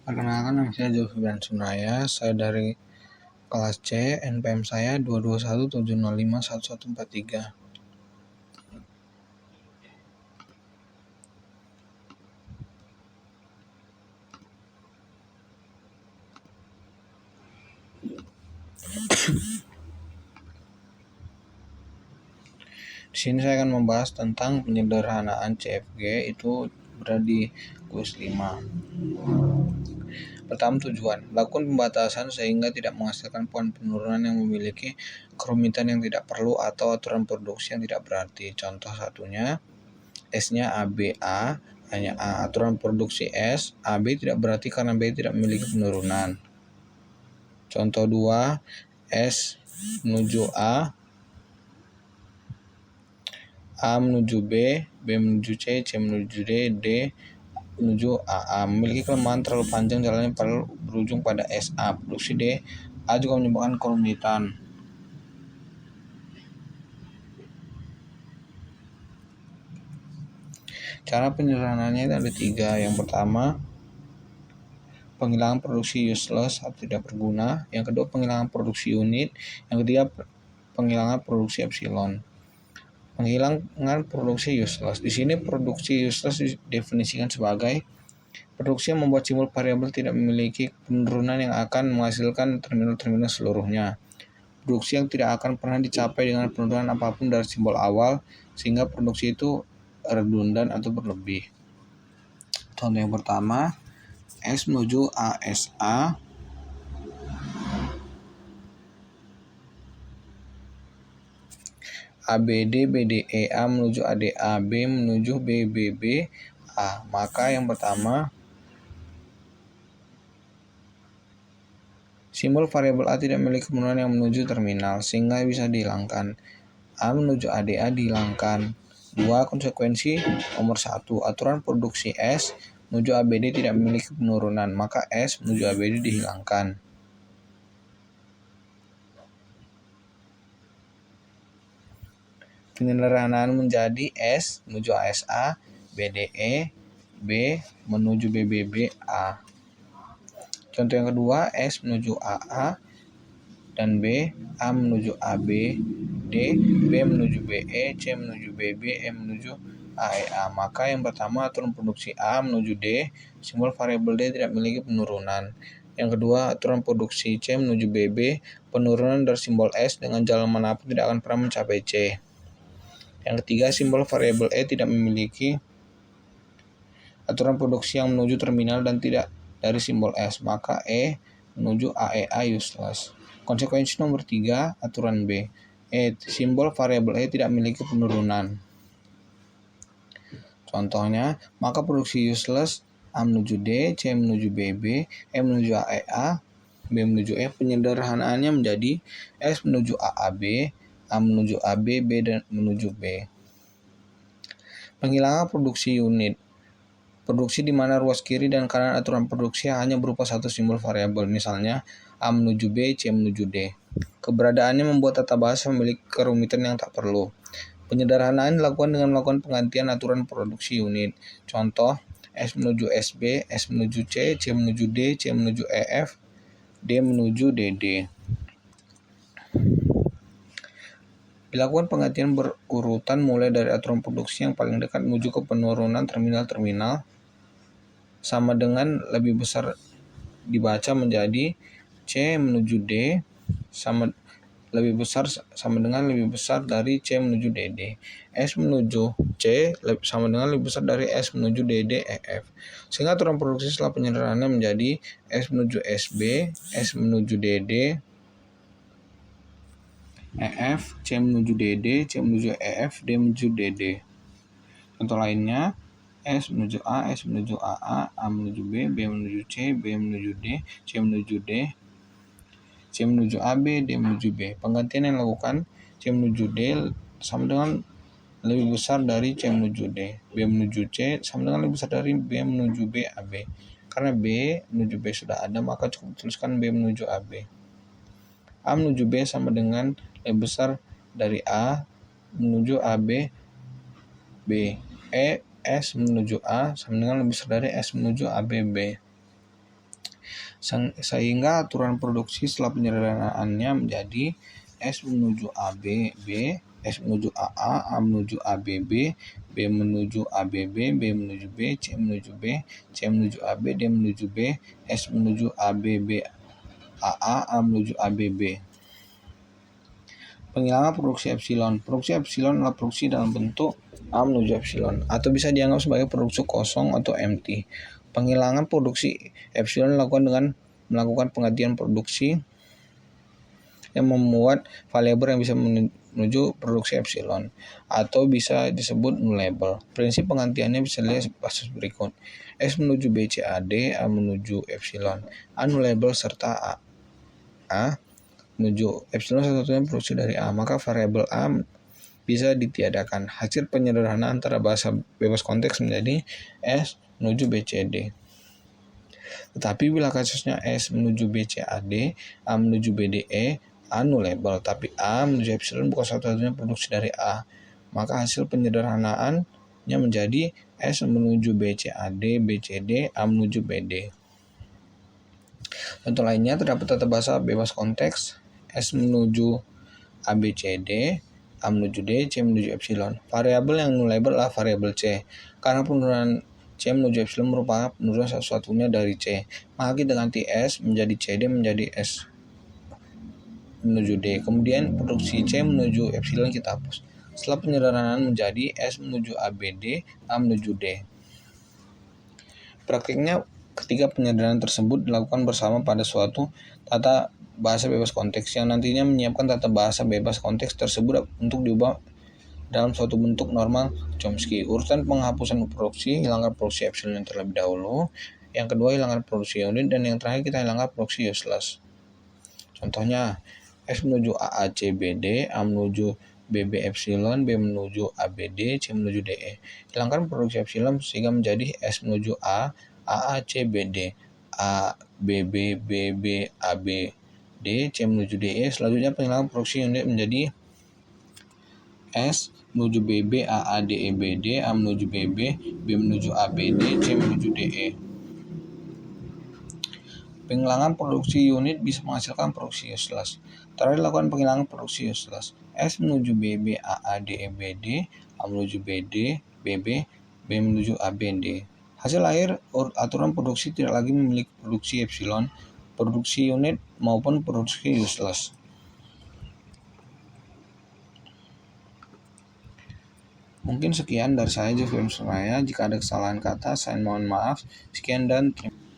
Perkenalkan, nama saya Zulfian Sunaya. Saya dari kelas C, NPM saya 22170511143. Di sini saya akan membahas tentang penyederhanaan CFG itu berada di kuis 5. Pertama, tujuan. Lakukan pembatasan sehingga tidak menghasilkan poin penurunan yang memiliki kerumitan yang tidak perlu atau aturan produksi yang tidak berarti. Contoh satunya, S-nya ABA, hanya A. Aturan produksi S, AB tidak berarti karena B tidak memiliki penurunan. Contoh 2, S menuju A menuju B, B menuju C, C menuju D, D menuju AA. Memiliki kelemahan terlalu panjang jalannya berujung pada SA. Produksi D, A juga menyebabkan kerumitan. Cara penyederhanaannya ada 3. Yang pertama, penghilangan produksi useless atau tidak berguna. Yang kedua, penghilangan produksi unit. Yang ketiga, penghilangan produksi epsilon. Penghilangan produksi useless. Di sini produksi useless didefinisikan sebagai produksi yang membuat simbol variabel tidak memiliki penurunan yang akan menghasilkan terminal-terminal seluruhnya. Produksi yang tidak akan pernah dicapai dengan penurunan apapun dari simbol awal, sehingga produksi itu redundan atau berlebih. Contoh yang pertama, S menuju ASA, ABD BDE, A menuju ADA, B menuju BBB, A. Maka yang pertama, simbol variabel A tidak memiliki penurunan yang menuju terminal, sehingga bisa dihilangkan. A menuju ADA dihilangkan. 2. Konsekuensi nomor 1. Aturan produksi S menuju ABD tidak memiliki penurunan, maka S menuju ABD dihilangkan. Penyederhanaan menjadi S menuju ASA, BDE, B menuju BBB, A. Contoh yang kedua, S menuju AA dan B, A menuju AB, D, B menuju BE, C menuju BB, E menuju AEA. Maka yang pertama, aturan produksi A menuju D, simbol variabel D tidak memiliki penurunan. Yang kedua, aturan produksi C menuju BB, penurunan dari simbol S dengan jalan manapun tidak akan pernah mencapai C. Yang ketiga, simbol variabel E tidak memiliki aturan produksi yang menuju terminal dan tidak dari simbol S, maka E menuju AEA useless. Konsekuensi nomor 3, aturan B. Simbol variabel E tidak memiliki penurunan. Contohnya, maka produksi useless A menuju D, C menuju BB, E menuju AEA, B menuju E. Penyederhanaannya menjadi S menuju AAB, A menuju AB, B dan menuju B. Penghilangan produksi unit. Produksi di mana ruas kiri dan kanan aturan produksi hanya berupa satu simbol variabel, misalnya A menuju B, C menuju D. Keberadaannya membuat tata bahasa memiliki kerumitan yang tak perlu. Penyederhanaan dilakukan dengan melakukan penggantian aturan produksi unit. Contoh, S menuju SB, S menuju C, C menuju D, C menuju EF, D menuju DD. Dilakukan penggantian berurutan mulai dari aturan produksi yang paling dekat menuju ke penurunan terminal-terminal, sama dengan lebih besar dibaca menjadi C menuju D sama dengan lebih besar dari C menuju DD. S menuju C sama dengan lebih besar dari S menuju DD EF. Sehingga aturan produksi setelah penyederhanaannya menjadi S menuju SB, S menuju DD, EF, C menuju DD, C menuju EF, D menuju DD. Contoh lainnya, S menuju A, S menuju AA, A menuju B, B menuju C, B menuju D, C menuju D, C menuju AB, D menuju B. Penggantian yang dilakukan, C menuju D sama dengan lebih besar dari C menuju D. B menuju C sama dengan lebih besar dari B menuju B AB. Karena B menuju B sudah ada, maka cukup tuliskan B menuju AB. A menuju B sama dengan lebih besar dari A menuju AB, B. S menuju A sama dengan lebih besar dari S menuju AB, B. Sehingga aturan produksi setelah penyederhanaannya menjadi S menuju AB, B, S menuju AA, A menuju ABB, B menuju ABB, B menuju B, C menuju B, C menuju AB, D menuju B, S menuju ABB, AA, A menuju ABB. Penghilangan produksi epsilon. Produksi epsilon adalah produksi dalam bentuk A menuju epsilon, atau bisa dianggap sebagai produksi kosong atau empty. Penghilangan produksi epsilon dilakukan dengan melakukan penggantian produksi yang memuat variabel yang bisa menuju produksi epsilon, atau bisa disebut nullable. Prinsip penggantiannya bisa dilihat kasus berikut. S menuju BCAD, A menuju epsilon, A nullable serta A menuju epsilon satu-satunya produksi dari A, maka variabel A bisa ditiadakan. Hasil penyederhanaan antara bahasa bebas konteks menjadi S menuju BCD. Tetapi bila kasusnya S menuju BCAD, A menuju BDE, A nullable, tapi A menuju epsilon bukan satu-satunya produksi dari A, maka hasil penyederhanaannya menjadi S menuju BCAD, BCD, A menuju BD. Contoh lainnya terdapat tata bahasa bebas konteks S menuju ABCD, A menuju D, C menuju epsilon. Variabel yang nullable adalah variabel C, karena penurunan C menuju epsilon merupakan penurunan satu-satunya dari C. Maka kita ganti S menjadi CD menjadi S menuju D. Kemudian produksi C menuju epsilon kita hapus. Setelah penyederhanaan menjadi S menuju ABD, A menuju D. Praktiknya ketika penyederhanaan tersebut dilakukan bersama pada suatu tata bahasa bebas konteks yang nantinya menyiapkan tata bahasa bebas konteks tersebut untuk diubah dalam suatu bentuk normal Chomsky. Urutan penghapusan produksi, hilangkan produksi epsilon yang terlebih dahulu. Yang kedua, hilangkan produksi unit, dan yang terakhir kita hilangkan produksi useless. Contohnya, S menuju AACBD, A menuju BB epsilon, B menuju ABD, C menuju DE. Hilangkan produksi epsilon sehingga menjadi S menuju A, AACBD, A, BB, BB, AB, D, C menuju DE. Selanjutnya penghilangan produksi unit menjadi S menuju BB, AA, DE, BD, A menuju BB, B menuju ABD, C menuju DE. Penghilangan produksi unit bisa menghasilkan produksi useless. Terakhir dilakukan penghilangan produksi useless. S menuju BB, AA, DE, BD, A menuju BD, BB, B menuju ABD. Hasil akhir aturan produksi tidak lagi memiliki produksi epsilon, produksi unit maupun produksi useless. Mungkin sekian dari saya, Jeffrey Suraya. Jika ada kesalahan kata, saya mohon maaf. Sekian dan terima kasih.